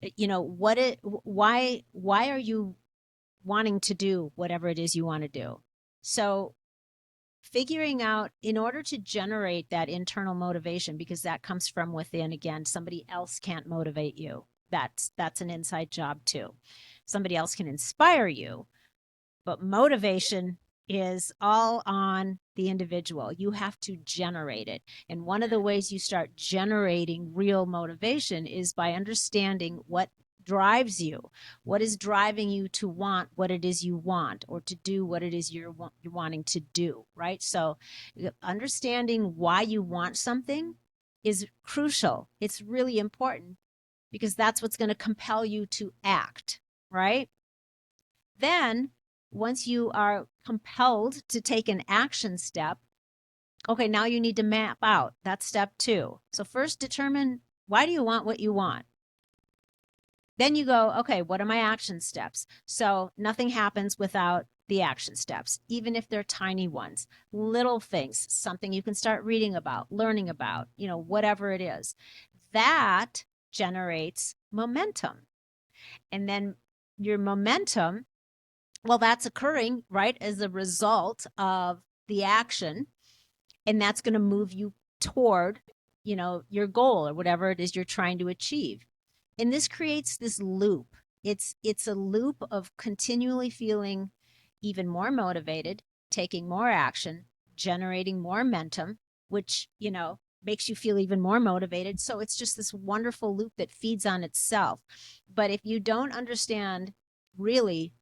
why are you wanting to do whatever it is you want to do. So figuring out, in order to generate that internal motivation, because that comes from within, again, somebody else can't motivate you. That's an inside job too. Somebody else can inspire you, but motivation is all on the individual. You have to generate it. And one of the ways you start generating real motivation is by understanding what drives you. What is driving you to want what it is you want, or to do what it is you're wanting to do, right? So understanding why you want something is crucial. It's really important, because that's what's going to compel you to act, right? Then, once you are compelled to take an action step, okay, now you need to map out. That's step 2. So first determine, why do you want what you want? Then you go, okay, what are my action steps? So nothing happens without the action steps, even if they're tiny ones, little things, something you can start reading about, learning about, whatever it is. That generates momentum. And then your momentum, well, that's occurring, right, as a result of the action. And that's going to move you toward, your goal or whatever it is you're trying to achieve. And this creates this loop. It's a loop of continually feeling even more motivated, taking more action, generating more momentum. which, makes you feel even more motivated. So it's just this wonderful loop that feeds on itself. But if you don't understand really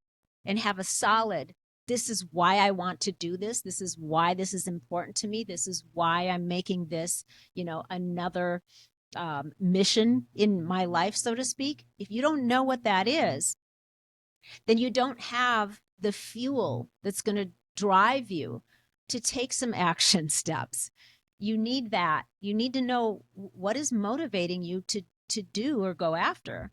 and have a solid, this is why I want to do this. This is why this is important to me. This is why I'm making this, another mission in my life, so to speak. If you don't know what that is, then you don't have the fuel that's going to drive you to take some action steps. You need that. You need to know what is motivating you to do or go after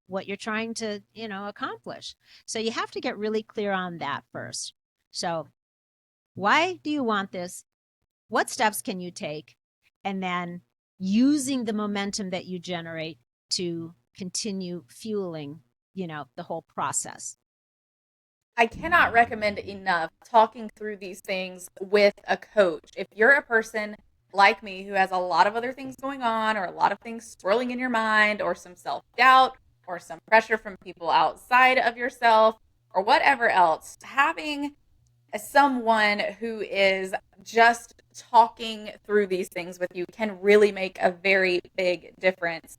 what you're trying to, accomplish. So you have to get really clear on that first. So why do you want this? What steps can you take? And then using the momentum that you generate to continue fueling, the whole process. I cannot recommend enough talking through these things with a coach. If you're a person like me who has a lot of other things going on, or a lot of things swirling in your mind, or some self doubt, or some pressure from people outside of yourself, or whatever else, having someone who is just talking through these things with you can really make a very big difference.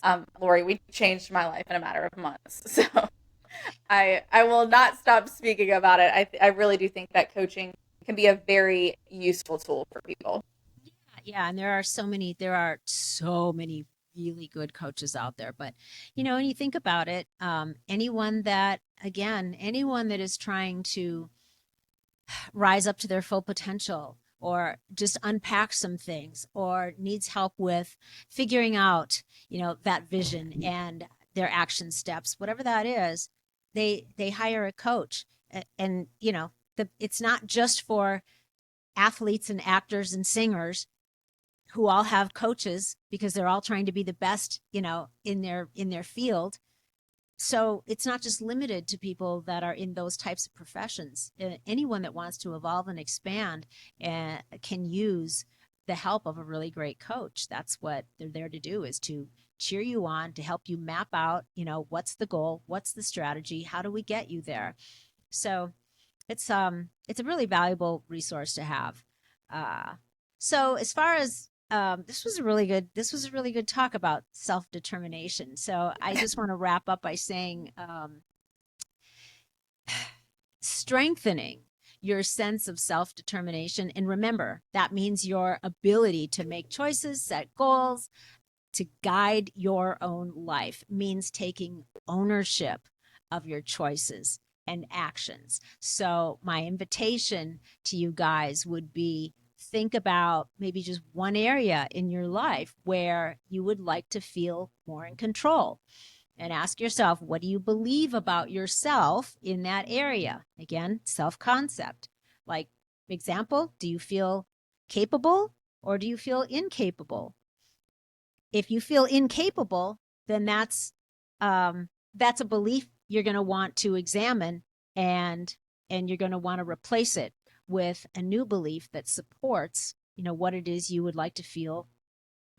Loree, we changed my life in a matter of months. So I will not stop speaking about it. I really do think that coaching can be a very useful tool for people. Yeah, and there are so many really good coaches out there. But when you think about it, anyone that is trying to rise up to their full potential, or just unpack some things, or needs help with figuring out, that vision and their action steps, whatever that is, they hire a coach. And it's not just for athletes and actors and singers who all have coaches, because they're all trying to be the best, in their field. So it's not just limited to people that are in those types of professions. Anyone that wants to evolve and expand can use the help of a really great coach. That's what they're there to do, is to cheer you on, to help you map out, what's the goal, what's the strategy, how do we get you there. So it's a really valuable resource to have. Uh, so as far as this was a really good talk about self determination. So I just want to wrap up by saying, strengthening your sense of self determination, and remember that means your ability to make choices, set goals, to guide your own life, means taking ownership of your choices and actions. So, my invitation to you guys would be, think about maybe just one area in your life where you would like to feel more in control. And ask yourself, what do you believe about yourself in that area? Again, self concept. Like, example, do you feel capable or do you feel incapable? If you feel incapable, then that's a belief you're going to want to examine, and you're going to want to replace it with a new belief that supports, what it is you would like to feel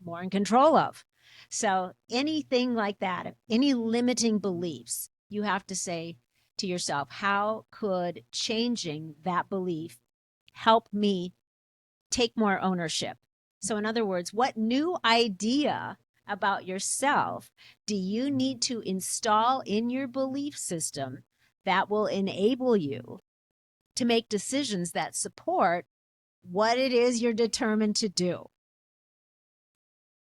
more in control of. So anything like that, any limiting beliefs, you have to say to yourself, how could changing that belief help me take more ownership? So, in other words, what new idea about yourself do you need to install in your belief system that will enable you to make decisions that support what it is you're determined to do?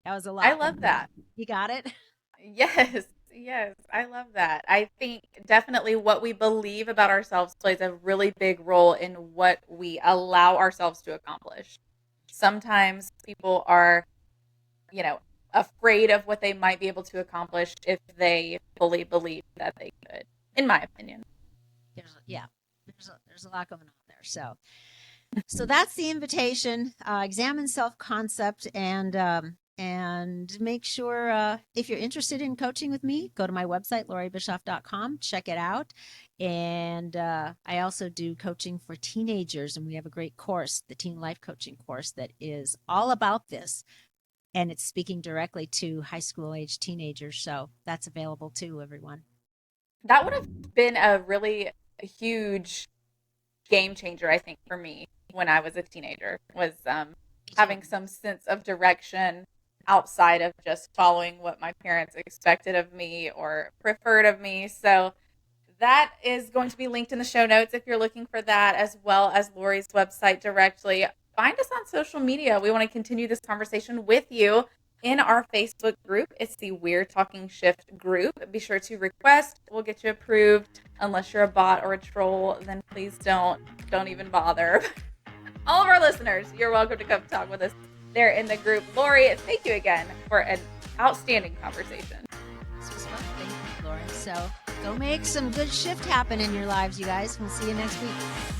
That was a I lot. love that. You got it? Yes, yes, I love that. I think definitely what we believe about ourselves plays a really big role in what we allow ourselves to accomplish. Sometimes people are, you know, afraid of what they might be able to accomplish if they fully believe that they could, in my opinion. Yeah, there's a lot going on there. So that's the invitation. Examine self concept, and make sure, if you're interested in coaching with me, go to my website, loreebischoff.com, check it out. And I also do coaching for teenagers, and we have a great course, the Teen Life Coaching course, that is all about this. And it's speaking directly to high school age teenagers. So that's available too, everyone. That would have been a really huge game changer, I think, for me when I was a teenager. Was having some sense of direction outside of just following what my parents expected of me or preferred of me. So that is going to be linked in the show notes if you're looking for that, as well as Loree's website directly. Find us on social media. We want to continue this conversation with you in our Facebook group. It's the We're Talking Shift group. Be sure to request. We'll get you approved. Unless you're a bot or a troll, then please don't even bother. All of our listeners, you're welcome to come talk with us there in the group. Loree, thank you again for an outstanding conversation. This was fun. Thank you, Loree. So go make some good shift happen in your lives, you guys. We'll see you next week.